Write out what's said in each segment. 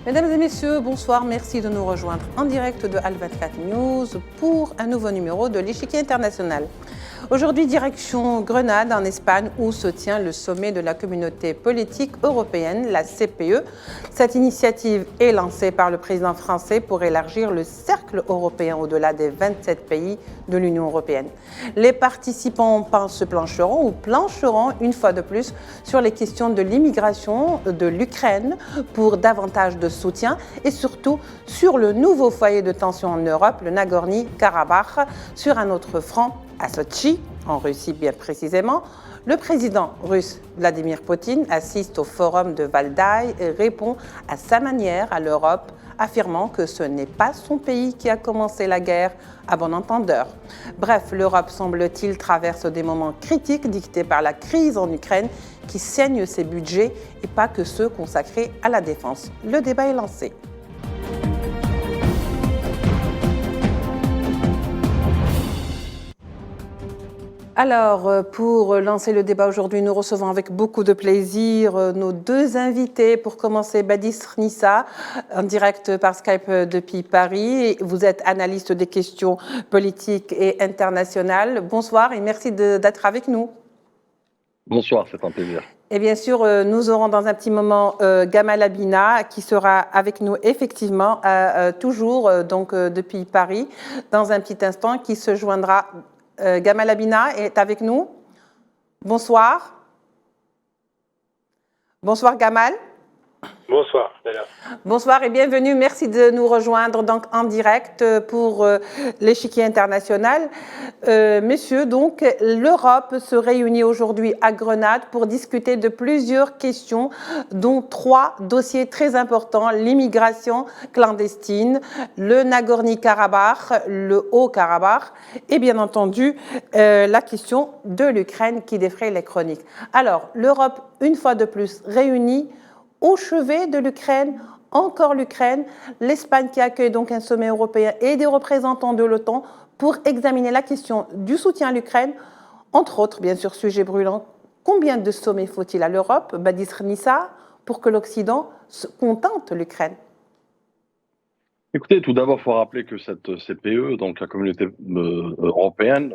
Mesdames et messieurs, bonsoir, merci de nous rejoindre en direct de Al24 News pour un nouveau numéro de l'Échiquier international. Aujourd'hui, direction Grenade en Espagne où se tient le sommet de la communauté politique européenne, la CPE. Cette initiative est lancée par le président français pour élargir le cercle européen au-delà des 27 pays de l'Union européenne. Les participants se plancheront une fois de plus sur les questions de l'immigration de l'Ukraine pour davantage de soutien et surtout sur le nouveau foyer de tension en Europe, le Nagorno-Karabakh, sur un autre front à Sotchi, en Russie bien précisément. Le président russe Vladimir Poutine assiste au forum de Valdai et répond à sa manière à l'Europe, affirmant que ce n'est pas son pays qui a commencé la guerre, à bon entendeur. Bref, l'Europe, semble-t-il, traverse des moments critiques dictés par la crise en Ukraine qui saigne ses budgets et pas que ceux consacrés à la défense. Le débat est lancé. Alors, pour lancer le débat aujourd'hui, nous recevons avec beaucoup de plaisir nos deux invités. Pour commencer, Badis Nissa, en direct par Skype depuis Paris. Vous êtes analyste des questions politiques et internationales. Bonsoir et merci d'être avec nous. Bonsoir, c'est un plaisir. Et bien sûr, nous aurons dans un petit moment Gamal Abina qui sera avec nous effectivement, toujours depuis Paris, dans un petit instant, qui se joindra. Gamal Abina est avec nous. Bonsoir. Bonsoir Gamal. Bonsoir. Bonsoir et bienvenue. Merci de nous rejoindre donc en direct pour l'Échiquier international. Messieurs, donc l'Europe se réunit aujourd'hui à Grenade pour discuter de plusieurs questions, dont 3 dossiers très importants: l'immigration clandestine, le Nagorno-Karabakh, le Haut-Karabakh et bien entendu la question de l'Ukraine qui défraie les chroniques. Alors, l'Europe, une fois de plus, réunie au chevet de l'Ukraine, encore l'Ukraine, l'Espagne qui accueille donc un sommet européen et des représentants de l'OTAN pour examiner la question du soutien à l'Ukraine, entre autres, bien sûr, sujet brûlant. Combien de sommets faut-il à l'Europe, Badis Nissa, pour que l'Occident contente l'Ukraine? Écoutez, tout d'abord, il faut rappeler que cette CPE, donc la communauté européenne,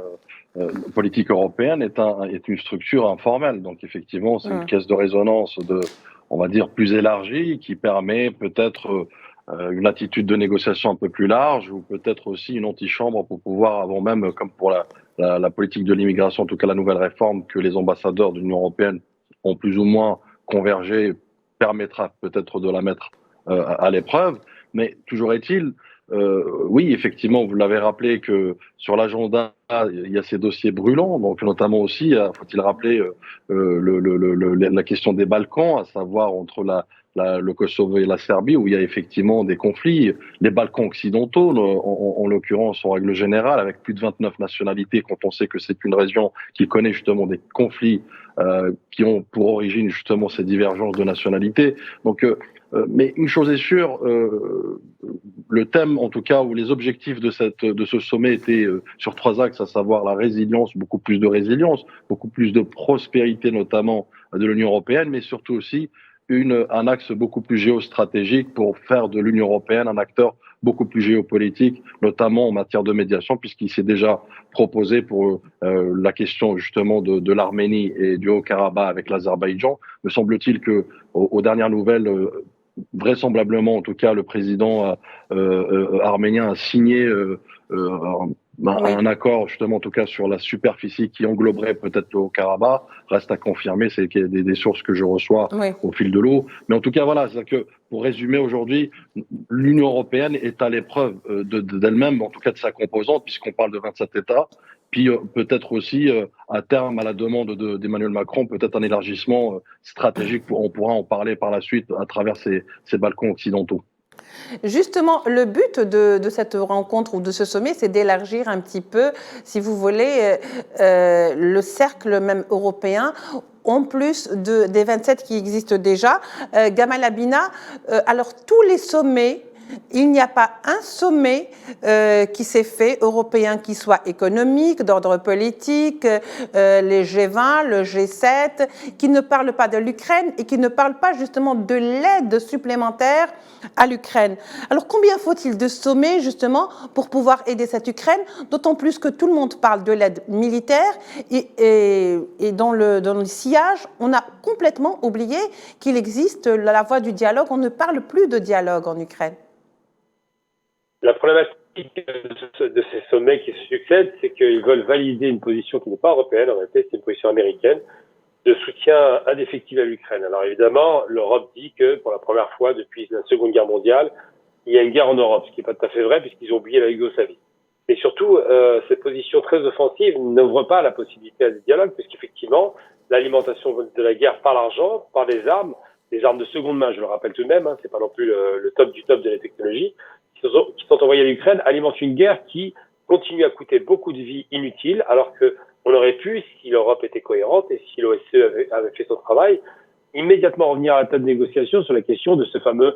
politique européenne, est une structure informelle. Donc effectivement, c'est une caisse de résonance on va dire, plus élargie, qui permet peut-être une attitude de négociation un peu plus large, ou peut-être aussi une antichambre pour pouvoir, avant même, comme pour la politique de l'immigration, en tout cas la nouvelle réforme que les ambassadeurs de l'Union européenne ont plus ou moins convergé, permettra peut-être de la mettre à l'épreuve. Mais toujours est-il, oui, effectivement, vous l'avez rappelé que sur l'agenda, il y a ces dossiers brûlants, donc notamment aussi, faut-il rappeler la question des Balkans, à savoir entre le Kosovo et la Serbie, où il y a effectivement des conflits. Les Balkans occidentaux, en l'occurrence, en règle générale, avec plus de 29 nationalités, quand on sait que c'est une région qui connaît justement des conflits qui ont pour origine justement ces divergences de nationalités. Donc, mais une chose est sûre, le thème, en tout cas, ou les objectifs de ce sommet étaient sur 3 axes, à savoir la résilience, beaucoup plus de prospérité, notamment de l'Union européenne, mais surtout aussi un axe beaucoup plus géostratégique pour faire de l'Union européenne un acteur beaucoup plus géopolitique, notamment en matière de médiation, puisqu'il s'est déjà proposé pour la question justement de l'Arménie et du Haut-Karabakh avec l'Azerbaïdjan. Me semble-t-il que aux dernières nouvelles, vraisemblablement, en tout cas, le président arménien a signé un accord, justement, en tout cas, sur la superficie qui engloberait peut-être le Haut-Karabakh. Reste à confirmer, c'est des sources que je reçois au fil de l'eau. Mais en tout cas, voilà, c'est que, pour résumer aujourd'hui, l'Union européenne est à l'épreuve d'elle-même, en tout cas de sa composante, puisqu'on parle de 27 États. Puis peut-être aussi, à terme, à la demande d'Emmanuel Macron, peut-être un élargissement stratégique. On pourra en parler par la suite à travers ces Balkans occidentaux. Justement, le but de cette rencontre ou de ce sommet, c'est d'élargir un petit peu, si vous voulez, le cercle même européen, en plus des 27 qui existent déjà. Gamal Abina, alors tous les sommets il n'y a pas un sommet qui s'est fait, européen, qui soit économique, d'ordre politique, les G20, le G7, qui ne parle pas de l'Ukraine et qui ne parle pas justement de l'aide supplémentaire à l'Ukraine. Alors combien faut-il de sommets justement pour pouvoir aider cette Ukraine, d'autant plus que tout le monde parle de l'aide militaire et dans le sillage, on a complètement oublié qu'il existe la voie du dialogue. On ne parle plus de dialogue en Ukraine. La problématique de ces sommets qui se succèdent, c'est qu'ils veulent valider une position qui n'est pas européenne, en réalité c'est une position américaine, de soutien indéfectible à l'Ukraine. Alors évidemment, l'Europe dit que pour la première fois depuis la Seconde Guerre mondiale, il y a une guerre en Europe, ce qui n'est pas tout à fait vrai puisqu'ils ont oublié la Yougoslavie. Et surtout, cette position très offensive n'ouvre pas la possibilité à des dialogues puisqu'effectivement, l'alimentation de la guerre par l'argent, par des armes de seconde main, je le rappelle tout de même, c'est pas non plus le top du top de la technologie, qui sont envoyées à l'Ukraine, alimentent une guerre qui continue à coûter beaucoup de vies inutiles, alors que on aurait pu, si l'Europe était cohérente et si l'OSCE avait fait son travail, immédiatement revenir à la table de négociation sur la question de ces fameux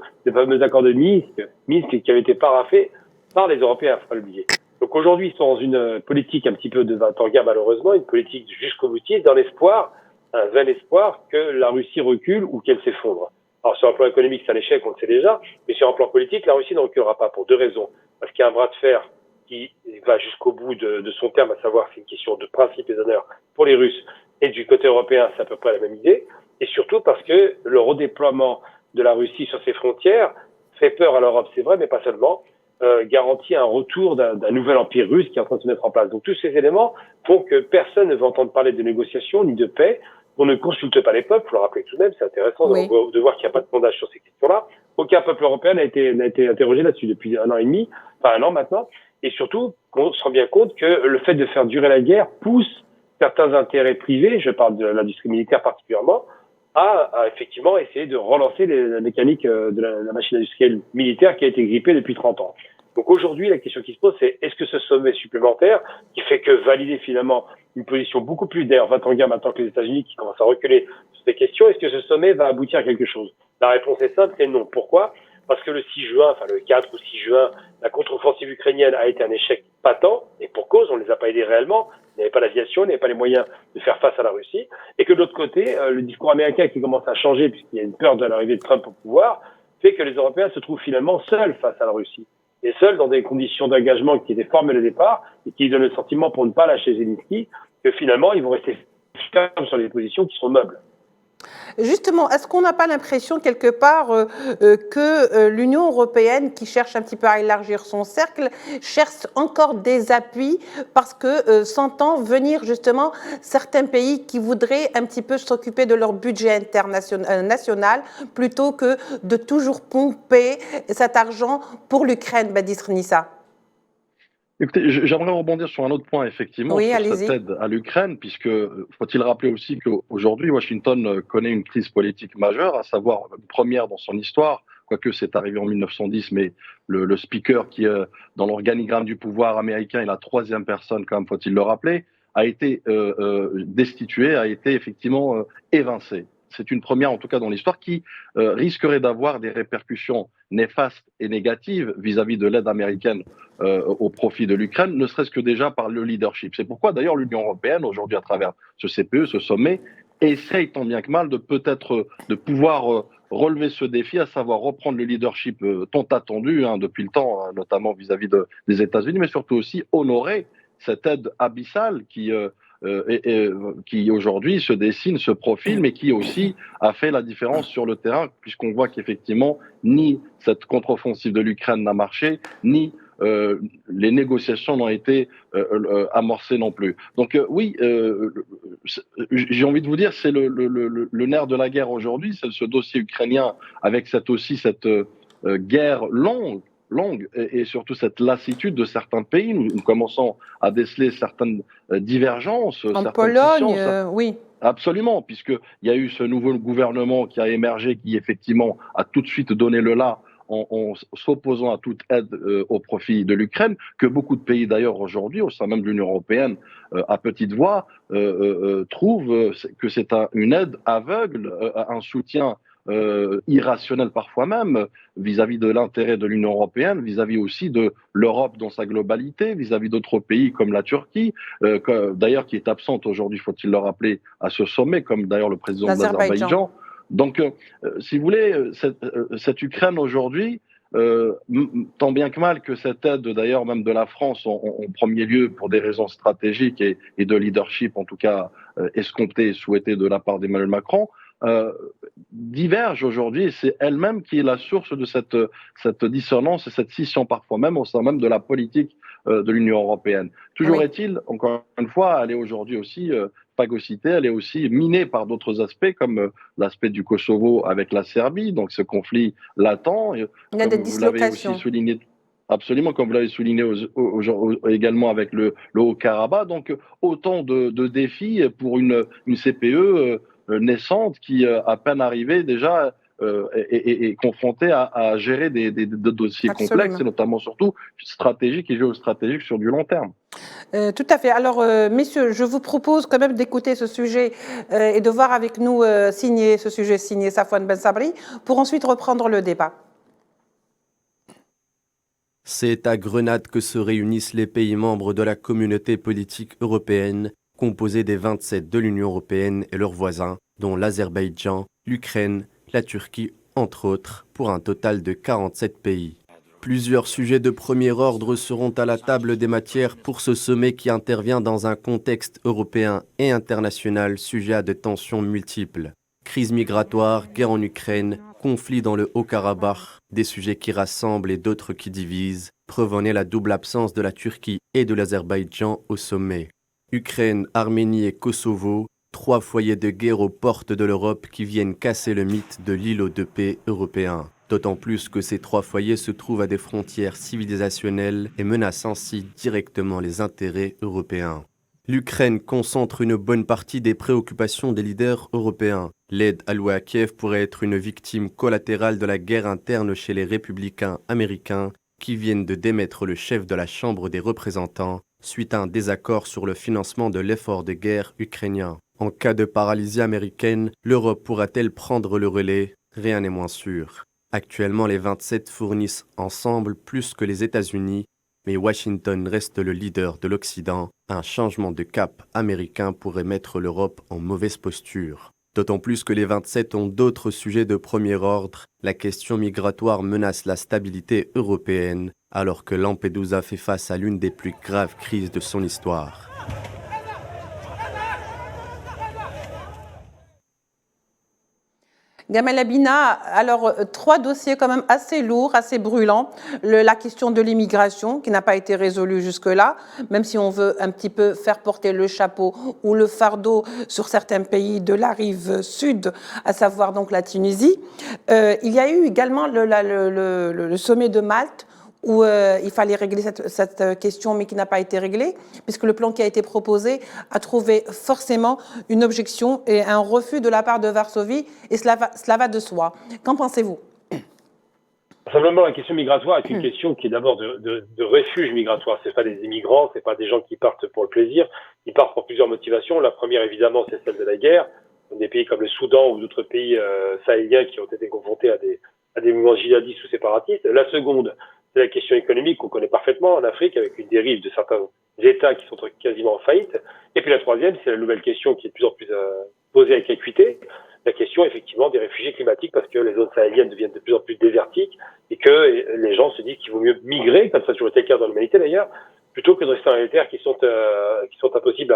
accords de Minsk qui avaient été paraphés par les Européens, il faut pas l'oublier. Donc aujourd'hui, ils sont dans une politique un petit peu de va-t-en-guerre, malheureusement, une politique jusqu'au boutiste, dans l'espoir, un vain espoir que la Russie recule ou qu'elle s'effondre. Alors sur un plan économique, c'est un échec, on le sait déjà, mais sur un plan politique, la Russie ne reculera pas pour deux raisons. Parce qu'il y a un bras de fer qui va jusqu'au bout de son terme, à savoir c'est une question de principe et d'honneur pour les Russes, et du côté européen, c'est à peu près la même idée, et surtout parce que le redéploiement de la Russie sur ses frontières fait peur à l'Europe, c'est vrai, mais pas seulement, garantit un retour d'un nouvel empire russe qui est en train de se mettre en place. Donc tous ces éléments font que personne ne veut entendre parler de négociations ni de paix. On ne consulte pas les peuples, il faut le rappeler tout de même, c'est intéressant de voir qu'il n'y a pas de sondage sur ces questions-là. Aucun peuple européen n'a été interrogé là-dessus depuis 1 an et demi, enfin 1 an maintenant. Et surtout, on se rend bien compte que le fait de faire durer la guerre pousse certains intérêts privés, je parle de l'industrie militaire particulièrement, à effectivement essayer de relancer la mécanique de la machine industrielle militaire qui a été grippée depuis 30 ans. Donc aujourd'hui, la question qui se pose, c'est est-ce que ce sommet supplémentaire, qui fait que valider finalement une position beaucoup plus, d'ailleurs, va-t-en-guerre maintenant que les États-Unis qui commencent à reculer sur ces questions, est-ce que ce sommet va aboutir à quelque chose? La réponse est simple, c'est non. Pourquoi? Parce que le 6 juin, enfin le 4 ou 6 juin, la contre-offensive ukrainienne a été un échec patent, et pour cause, on ne les a pas aidés réellement, il n'y avait pas l'aviation, il n'y avait pas les moyens de faire face à la Russie, et que de l'autre côté, le discours américain qui commence à changer, puisqu'il y a une peur de l'arrivée de Trump au pouvoir, fait que les Européens se trouvent finalement seuls face à la Russie, et seuls dans des conditions d'engagement qui étaient formelles au départ, et qui donnent le sentiment, pour ne pas lâcher Zelensky, que finalement, ils vont rester fermes sur les positions qui sont meubles. Justement, est-ce qu'on n'a pas l'impression quelque part que l'Union européenne, qui cherche un petit peu à élargir son cercle, cherche encore des appuis parce que s'entend venir justement certains pays qui voudraient un petit peu s'occuper de leur budget national plutôt que de toujours pomper cet argent pour l'Ukraine, Badis Nissa? Écoutez, j'aimerais rebondir sur un autre point, effectivement, oui, sur cette aide à l'Ukraine, puisque faut-il rappeler aussi qu'aujourd'hui, Washington connaît une crise politique majeure, à savoir une première dans son histoire, quoique c'est arrivé en 1910, mais le speaker qui, dans l'organigramme du pouvoir américain, est la troisième personne, quand même, faut-il le rappeler, a été destitué, a été effectivement évincé. C'est une première, en tout cas dans l'histoire, qui risquerait d'avoir des répercussions néfastes et négatives vis-à-vis de l'aide américaine au profit de l'Ukraine, ne serait-ce que déjà par le leadership. C'est pourquoi d'ailleurs l'Union européenne, aujourd'hui à travers ce CPE, ce sommet, essaye tant bien que mal de peut-être de pouvoir relever ce défi, à savoir reprendre le leadership tant attendu depuis le temps, notamment vis-à-vis des États-Unis, mais surtout aussi honorer cette aide abyssale qui aujourd'hui se dessine, se profile, mais qui aussi a fait la différence sur le terrain, puisqu'on voit qu'effectivement, ni cette contre-offensive de l'Ukraine n'a marché, ni les négociations n'ont été amorcées non plus. Donc oui, j'ai envie de vous dire, c'est le nerf de la guerre aujourd'hui, c'est ce dossier ukrainien avec cette guerre longue et surtout cette lassitude de certains pays. Nous commençons à déceler certaines divergences. En certaines Pologne, oui. Absolument, puisqu'il y a eu ce nouveau gouvernement qui a émergé, qui effectivement a tout de suite donné le là en s'opposant à toute aide au profit de l'Ukraine, que beaucoup de pays d'ailleurs aujourd'hui, au sein même de l'Union européenne, à petite voix, trouvent que c'est une aide aveugle, un soutien irrationnelle parfois même, vis-à-vis de l'intérêt de l'Union européenne, vis-à-vis aussi de l'Europe dans sa globalité, vis-à-vis d'autres pays comme la Turquie, d'ailleurs qui est absente aujourd'hui, faut-il le rappeler, à ce sommet, comme d'ailleurs le président de l'Azerbaïdjan. Donc, si vous voulez, cette Ukraine aujourd'hui, tant bien que mal que cette aide, d'ailleurs même de la France, en premier lieu pour des raisons stratégiques et de leadership, en tout cas escomptée et souhaitée de la part d'Emmanuel Macron, diverge aujourd'hui, et c'est elle-même qui est la source de cette dissonance et cette scission parfois même au sein même de la politique de l'Union européenne. Toujours est-il, encore une fois, elle est aujourd'hui aussi phagocytée, elle est aussi minée par d'autres aspects, comme l'aspect du Kosovo avec la Serbie, donc ce conflit latent. Il y a des dislocations. Aussi souligné, absolument, comme vous l'avez souligné également avec le Haut-Karabakh. Donc, autant de défis pour une CPE naissante qui, à peine arrivée déjà, est confrontée à gérer des dossiers complexes, et notamment surtout stratégiques et géostratégiques sur du long terme. Tout à fait. Alors, messieurs, je vous propose quand même d'écouter ce sujet et de voir avec nous signer Safwan Ben Sabri, pour ensuite reprendre le débat. C'est à Grenade que se réunissent les pays membres de la communauté politique européenne, composée des 27 de l'Union européenne et leurs voisins, dont l'Azerbaïdjan, l'Ukraine, la Turquie, entre autres, pour un total de 47 pays. Plusieurs sujets de premier ordre seront à la table des matières pour ce sommet qui intervient dans un contexte européen et international sujet à des tensions multiples. Crise migratoire, guerre en Ukraine, conflit dans le Haut-Karabakh, des sujets qui rassemblent et d'autres qui divisent, preuve en est la double absence de la Turquie et de l'Azerbaïdjan au sommet. Ukraine, Arménie et Kosovo, 3 foyers de guerre aux portes de l'Europe qui viennent casser le mythe de l'îlot de paix européen. D'autant plus que ces 3 foyers se trouvent à des frontières civilisationnelles et menacent ainsi directement les intérêts européens. L'Ukraine concentre une bonne partie des préoccupations des leaders européens. L'aide allouée à Kiev pourrait être une victime collatérale de la guerre interne chez les républicains américains qui viennent de démettre le chef de la Chambre des représentants suite à un désaccord sur le financement de l'effort de guerre ukrainien. En cas de paralysie américaine, l'Europe pourra-t-elle prendre le relais? Rien n'est moins sûr. Actuellement, les 27 fournissent ensemble plus que les États-Unis, mais Washington reste le leader de l'Occident. Un changement de cap américain pourrait mettre l'Europe en mauvaise posture. D'autant plus que les 27 ont d'autres sujets de premier ordre. La question migratoire menace la stabilité européenne, alors que Lampedusa fait face à l'une des plus graves crises de son histoire. Gamal Abina, alors 3 dossiers quand même assez lourds, assez brûlants. La question de l'immigration qui n'a pas été résolue jusque-là, même si on veut un petit peu faire porter le chapeau ou le fardeau sur certains pays de la rive sud, à savoir donc la Tunisie. Il y a eu également le sommet de Malte, où il fallait régler cette question, mais qui n'a pas été réglée, puisque le plan qui a été proposé a trouvé forcément une objection et un refus de la part de Varsovie, et cela va de soi. Qu'en pensez-vous? Simplement, la question migratoire est une question qui est d'abord de refuge migratoire. C'est pas des immigrants, c'est pas des gens qui partent pour le plaisir, ils partent pour plusieurs motivations. La première, évidemment, c'est celle de la guerre. Des pays comme le Soudan ou d'autres pays sahéliens qui ont été confrontés à des mouvements djihadistes ou séparatistes. La seconde, c'est la question économique qu'on connaît parfaitement en Afrique, avec une dérive de certains États qui sont quasiment en faillite. Et puis la troisième, c'est la nouvelle question qui est de plus en plus posée avec acuité, la question effectivement des réfugiés climatiques, parce que les zones sahéliennes deviennent de plus en plus désertiques et que les gens se disent qu'il vaut mieux migrer, comme ça a toujours été le cas dans l'humanité d'ailleurs, plutôt que de rester dans les terres qui sont impossibles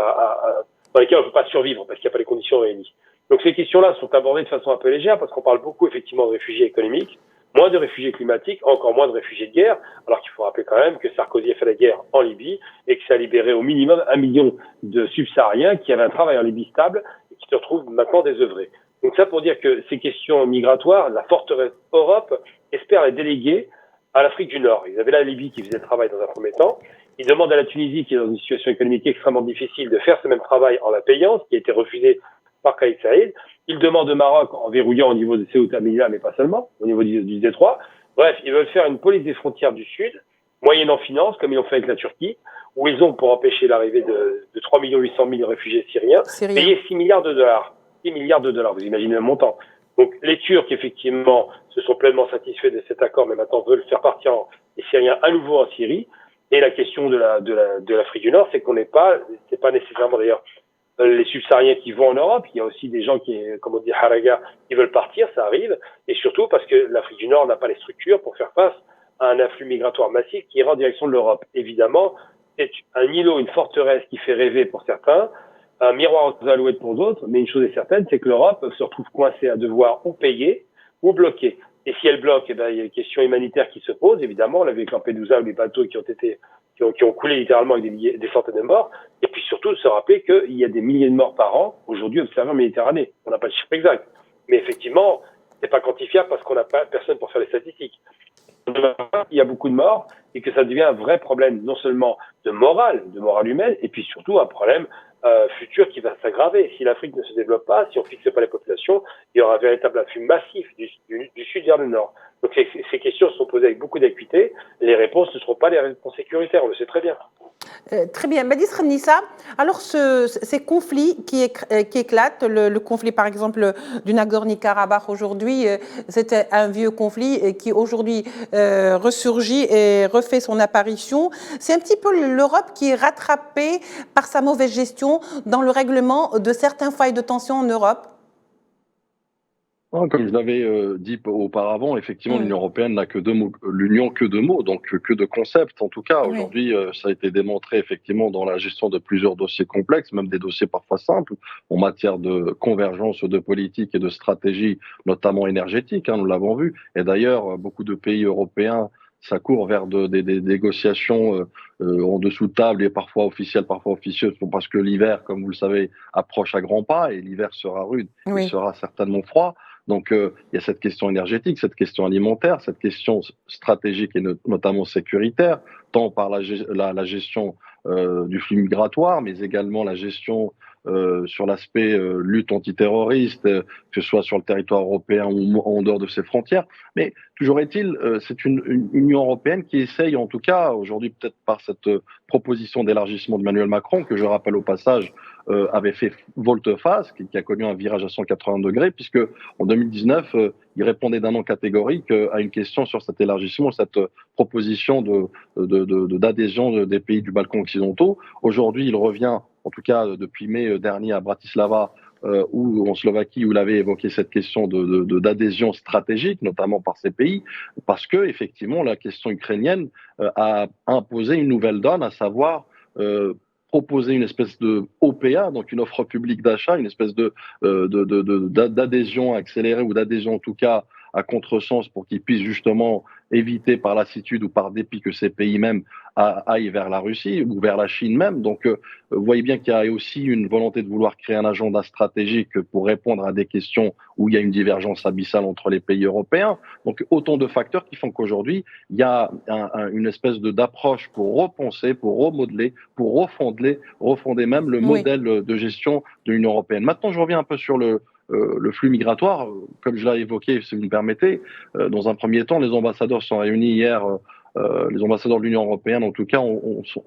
dans lesquelles on ne peut pas survivre parce qu'il n'y a pas les conditions réunies. Donc ces questions-là sont abordées de façon un peu légère parce qu'on parle beaucoup effectivement de réfugiés économiques, moins de réfugiés climatiques, encore moins de réfugiés de guerre, alors qu'il faut rappeler quand même que Sarkozy a fait la guerre en Libye et que ça a libéré au minimum 1 million de subsahariens qui avaient un travail en Libye stable et qui se retrouvent maintenant désœuvrés. Donc ça pour dire que ces questions migratoires, la forteresse Europe espère les déléguer à l'Afrique du Nord. Ils avaient la Libye qui faisait le travail dans un premier temps. Ils demandent à la Tunisie, qui est dans une situation économique extrêmement difficile, de faire ce même travail en la payant, ce qui a été refusé par Khalid Saïd. Ils demandent au Maroc en verrouillant au niveau de Ceuta Melilla, mais pas seulement, au niveau du détroit. Bref, ils veulent faire une police des frontières du Sud, moyennant finance, comme ils l'ont fait avec la Turquie, où ils ont, pour empêcher l'arrivée de 3 800 000 réfugiés syriens, payé 6 milliards de dollars. 6 milliards de dollars, vous imaginez le montant. Donc les Turcs, effectivement, se sont pleinement satisfaits de cet accord, mais maintenant veulent faire partir les Syriens à nouveau en Syrie. Et la question de l'Afrique du Nord, c'est c'est pas nécessairement d'ailleurs les subsahariens qui vont en Europe. Il y a aussi des gens qui, comme on dit, haraga, qui veulent partir, ça arrive. Et surtout parce que l'Afrique du Nord n'a pas les structures pour faire face à un afflux migratoire massif qui ira en direction de l'Europe. Évidemment, c'est un îlot, une forteresse qui fait rêver pour certains, un miroir aux alouettes pour d'autres, mais une chose est certaine, c'est que l'Europe se retrouve coincée à devoir ou payer ou bloquer. Et si elle bloque, il y a une question humanitaire qui se pose, évidemment, on l'a vu avec Lampedusa ou les bateaux qui ont coulé littéralement avec des centaines de morts, et puis surtout se rappeler qu'il y a des milliers de morts par an, aujourd'hui observés en Méditerranée. On n'a pas le chiffre exact. Mais effectivement, c'est pas quantifiable parce qu'on n'a pas personne pour faire les statistiques. Il y a beaucoup de morts et que ça devient un vrai problème, non seulement de morale humaine, et puis surtout un problème futur qui va s'aggraver. Si l'Afrique ne se développe pas, si on ne fixe pas les populations, il y aura un véritable afflux massif du sud vers le nord. Donc ces questions sont posées avec beaucoup d'acuité. Les réponses ne seront pas les réponses sécuritaires, on le sait très bien. Très bien. Badis Ramnissa, alors ces conflits qui éclatent, le conflit par exemple du Nagorno-Karabakh aujourd'hui, c'était un vieux conflit qui aujourd'hui ressurgit et refait son apparition. C'est un petit peu l'Europe qui est rattrapée par sa mauvaise gestion dans le règlement de certaines failles de tension en Europe. Comme je l'avais dit auparavant, effectivement, l'Union européenne n'a que deux mots, donc que de concepts. En tout cas, aujourd'hui, ça a été démontré effectivement dans la gestion de plusieurs dossiers complexes, même des dossiers parfois simples, en matière de convergence de politique et de stratégie, notamment énergétique, nous l'avons vu. Et d'ailleurs, beaucoup de pays européens s'accourent vers des négociations en dessous de table et parfois officielles, parfois officieuses, parce que l'hiver, comme vous le savez, approche à grands pas et l'hiver sera rude, il sera certainement froid. Donc, il y a cette question énergétique, cette question alimentaire, cette question stratégique et notamment sécuritaire, tant par la gestion du flux migratoire, mais également la gestion sur l'aspect lutte antiterroriste, que ce soit sur le territoire européen ou en dehors de ses frontières. Mais toujours est-il, c'est une Union européenne qui essaye, en tout cas aujourd'hui peut-être par cette proposition d'élargissement d'Emmanuel Macron, que je rappelle au passage, avait fait volte-face, qui a connu un virage à 180 degrés, puisque en 2019, il répondait d'un non catégorique à une question sur cet élargissement, cette proposition d'adhésion des pays du Balkan occidentaux. Aujourd'hui, il revient, en tout cas depuis mai dernier, à Bratislava, ou en Slovaquie, où il avait évoqué cette question d'adhésion stratégique, notamment par ces pays, parce que effectivement, la question ukrainienne a imposé une nouvelle donne, à savoir proposer une espèce de OPA, donc une offre publique d'achat, une espèce d'adhésion accélérée ou d'adhésion en tout cas à contresens pour qu'ils puissent justement éviter par lassitude ou par dépit que ces pays même aillent vers la Russie ou vers la Chine même. Donc, vous voyez bien qu'il y a aussi une volonté de vouloir créer un agenda stratégique pour répondre à des questions où il y a une divergence abyssale entre les pays européens. Donc, autant de facteurs qui font qu'aujourd'hui, il y a une espèce d'approche pour repenser, pour remodeler, pour refonder même le modèle de gestion de l'Union européenne. Maintenant, je reviens un peu sur le flux migratoire, comme je l'ai évoqué, si vous me permettez. Dans un premier temps, les ambassadeurs sont réunis hier. Les ambassadeurs de l'Union européenne, en tout cas,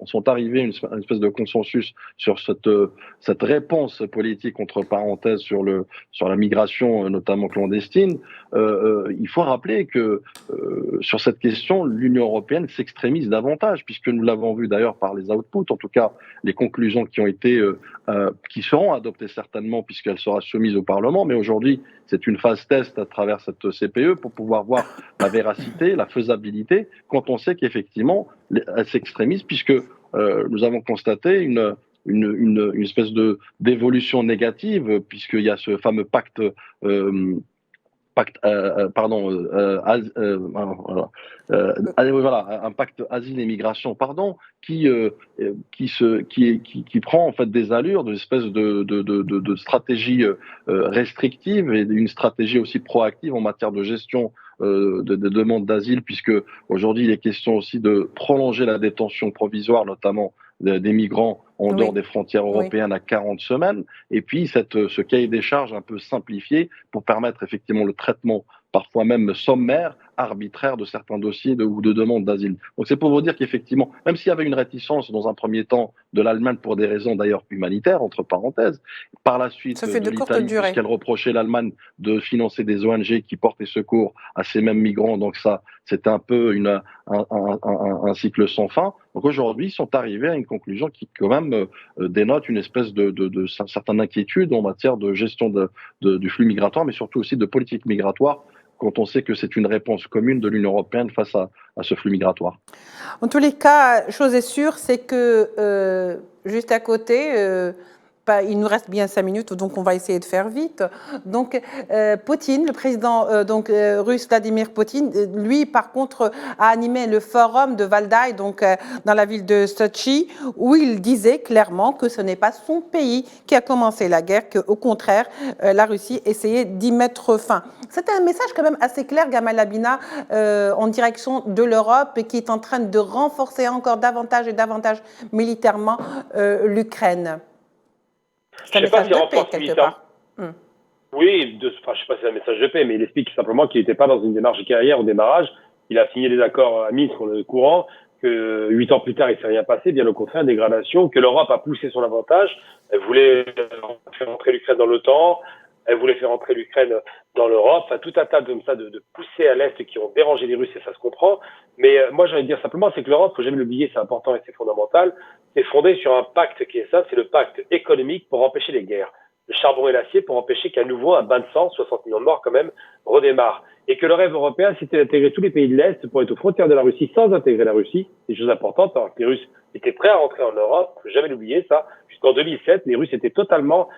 sont arrivés à une espèce de consensus sur cette réponse politique, entre parenthèses, sur la migration, notamment clandestine. Il faut rappeler que sur cette question, l'Union européenne s'extrémise davantage, puisque nous l'avons vu d'ailleurs par les outputs, en tout cas les conclusions qui seront adoptées certainement, puisqu'elle sera soumise au Parlement. Mais aujourd'hui, c'est une phase test à travers cette CPE pour pouvoir voir la véracité, la faisabilité, quand on sait qu'effectivement, elle s'extrémise, puisque nous avons constaté une espèce d'évolution négative, puisqu'il y a ce fameux pacte un pacte asile et migration, qui prend en fait des allures de espèce de stratégie restrictive et une stratégie aussi proactive en matière de gestion de demandes d'asile, puisque aujourd'hui il est question aussi de prolonger la détention provisoire, notamment des migrants en dehors des frontières européennes à 40 semaines, et puis ce cahier des charges un peu simplifié pour permettre effectivement le traitement parfois même sommaire, arbitraire de certains dossiers ou de demandes d'asile. Donc c'est pour vous dire qu'effectivement, même s'il y avait une réticence dans un premier temps de l'Allemagne pour des raisons d'ailleurs humanitaires, entre parenthèses, par la suite Ça fait de de courte l'Italie, durée. puisqu'elle reprochait l'Allemagne de financer des ONG qui portaient secours à ces mêmes migrants, donc ça, c'était un peu un cycle sans fin. Donc aujourd'hui, ils sont arrivés à une conclusion qui quand même dénote une espèce de certaine inquiétude en matière de gestion du flux migratoire, mais surtout aussi de politique migratoire, quand on sait que c'est une réponse commune de l'Union européenne face à ce flux migratoire. En tous les cas, chose est sûre, c'est que juste à côté, il nous reste bien 5 minutes, donc on va essayer de faire vite. Donc, Poutine, le président russe Vladimir Poutine, lui, par contre, a animé le forum de Valdai, donc dans la ville de Sochi, où il disait clairement que ce n'est pas son pays qui a commencé la guerre, qu'au contraire, la Russie essayait d'y mettre fin. C'était un message quand même assez clair, Gamal Abina, en direction de l'Europe, et qui est en train de renforcer encore davantage et davantage militairement l'Ukraine. C'est un message de paix, quelque part. Oui, je ne sais pas si c'est un message de paix, mais il explique simplement qu'il n'était pas dans une démarche de carrière au démarrage. Il a signé des accords à Minsk, on est au courant, que 8 ans plus tard, il ne s'est rien passé, bien au contraire, dégradation, que l'Europe a poussé son avantage. Elle voulait faire entrer l'Ukraine dans l'OTAN, elle voulait faire entrer l'Ukraine dans l'Europe, enfin tout un tas de poussées à l'Est qui ont dérangé les Russes, et ça se comprend. Mais moi, j'ai envie de dire simplement, c'est que l'Europe, il ne faut jamais l'oublier, c'est important et c'est fondamental, c'est fondé sur un pacte qui est ça, c'est le pacte économique pour empêcher les guerres. Le charbon et l'acier pour empêcher qu'à nouveau un bain de sang, 60 millions de morts quand même, redémarre. Et que le rêve européen, c'était d'intégrer tous les pays de l'Est pour être aux frontières de la Russie sans intégrer la Russie. C'est une chose importante, alors que les Russes étaient prêts à rentrer en Europe, il ne faut jamais l'oublier ça. Jusqu'en 2007, les Russes étaient totalement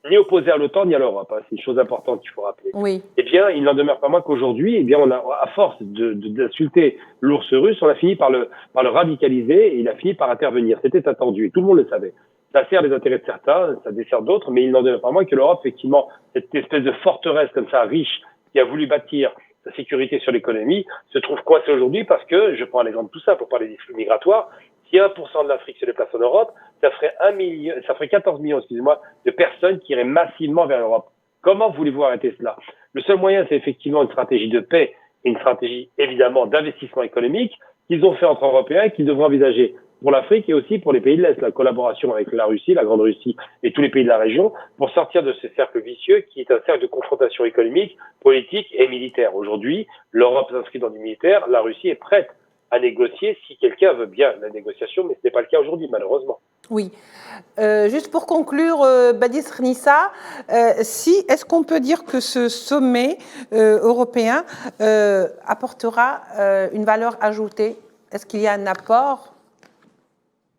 ni opposés à l'OTAN ni à l'Europe. Hein. C'est une chose importante qu'il faut rappeler. Oui. Eh bien, il n'en demeure pas moins qu'aujourd'hui, eh bien, on a, à force d'insulter l'ours russe, on a fini par le radicaliser et il a fini par intervenir. C'était attendu et tout le monde le savait. Ça sert les intérêts de certains, ça dessert d'autres, mais il n'en demeure pas moins que l'Europe, effectivement, cette espèce de forteresse comme ça, riche, qui a voulu bâtir sa sécurité sur l'économie, se trouve coincée aujourd'hui parce que, je prends un exemple tout simple pour parler des flux migratoires, si 1% de l'Afrique se déplace en Europe, ça ferait 14 millions, de personnes qui iraient massivement vers l'Europe. Comment voulez-vous arrêter cela? Le seul moyen, c'est effectivement une stratégie de paix et une stratégie, évidemment, d'investissement économique qu'ils ont fait entre Européens et qu'ils devront envisager pour l'Afrique et aussi pour les pays de l'Est, la collaboration avec la Russie, la Grande Russie et tous les pays de la région pour sortir de ce cercle vicieux qui est un cercle de confrontation économique, politique et militaire. Aujourd'hui, l'Europe s'inscrit dans du militaire, la Russie est prête à négocier si quelqu'un veut bien la négociation, mais ce n'est pas le cas aujourd'hui, malheureusement. Oui. Juste pour conclure, Badis Nissa, est-ce qu'on peut dire que ce sommet européen apportera une valeur ajoutée? Est-ce qu'il y a un apport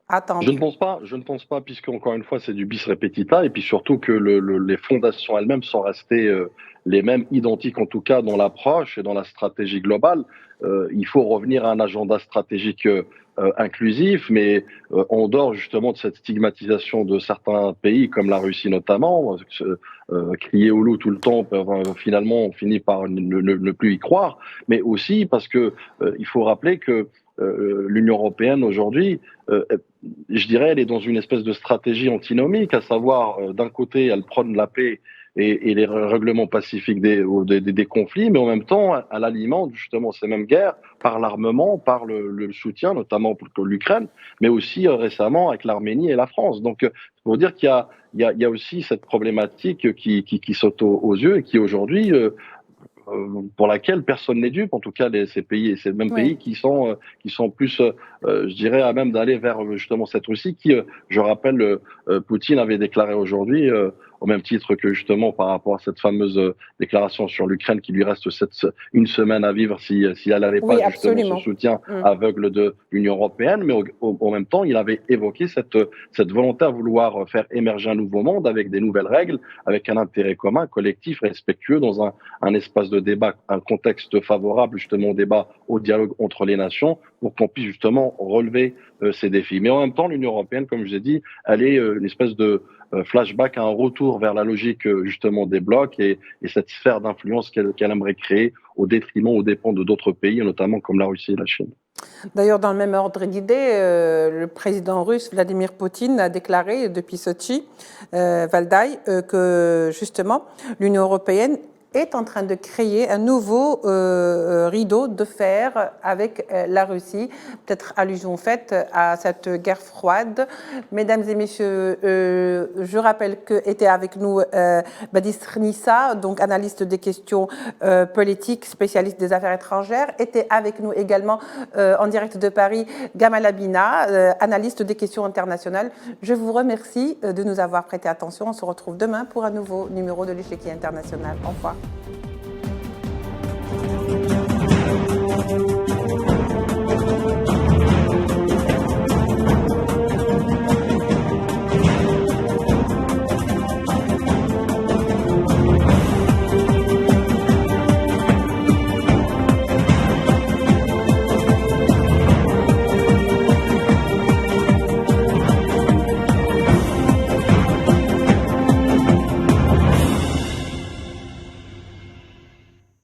attendu? Je ne pense pas, puisque encore une fois, c'est du bis repetita, et puis surtout que les fondations elles-mêmes sont restées les mêmes, identiques en tout cas dans l'approche et dans la stratégie globale. Il faut revenir à un agenda stratégique inclusif, mais en dehors justement de cette stigmatisation de certains pays, comme la Russie notamment, crier au loup tout le temps, finalement on finit par ne plus y croire, mais aussi parce que il faut rappeler que l'Union européenne aujourd'hui, je dirais, elle est dans une espèce de stratégie antinomique, à savoir, d'un côté, elle prône la paix et les règlements pacifiques des conflits, mais en même temps, elle alimente justement ces mêmes guerres par l'armement, par le soutien, notamment pour l'Ukraine, mais aussi récemment avec l'Arménie et la France. Donc, il faut dire qu'il y a aussi cette problématique qui saute aux yeux et qui aujourd'hui pour laquelle personne n'est dupe, en tout cas ces pays, ces mêmes pays qui sont plus, je dirais, à même d'aller vers justement cette Russie qui, je rappelle, Poutine avait déclaré aujourd'hui, au même titre que justement par rapport à cette fameuse déclaration sur l'Ukraine qui lui reste une semaine à vivre si elle n'avait pas justement ce soutien aveugle de l'Union européenne, mais en même temps, il avait évoqué cette volonté à vouloir faire émerger un nouveau monde avec des nouvelles règles, avec un intérêt commun, collectif, respectueux, dans un espace de débat, un contexte favorable justement au débat, au dialogue entre les nations, pour qu'on puisse justement relever ces défis. Mais en même temps, l'Union européenne, comme je l'ai dit, elle est une espèce de flashback à un retour vers la logique justement des blocs et cette sphère d'influence qu'elle aimerait créer au détriment, aux dépens de d'autres pays, notamment comme la Russie et la Chine. D'ailleurs, dans le même ordre d'idée, le président russe Vladimir Poutine a déclaré depuis Sochi, Valdai, que justement l'Union européenne est en train de créer un nouveau rideau de fer avec la Russie. Peut-être allusion faite à cette guerre froide. Mesdames et messieurs, je rappelle qu'était avec nous Badis Nissa, donc analyste des questions politiques, spécialiste des affaires étrangères. Était avec nous également en direct de Paris, Gamal Abina, analyste des questions internationales. Je vous remercie de nous avoir prêté attention. On se retrouve demain pour un nouveau numéro de l'Échiquier international. Au revoir.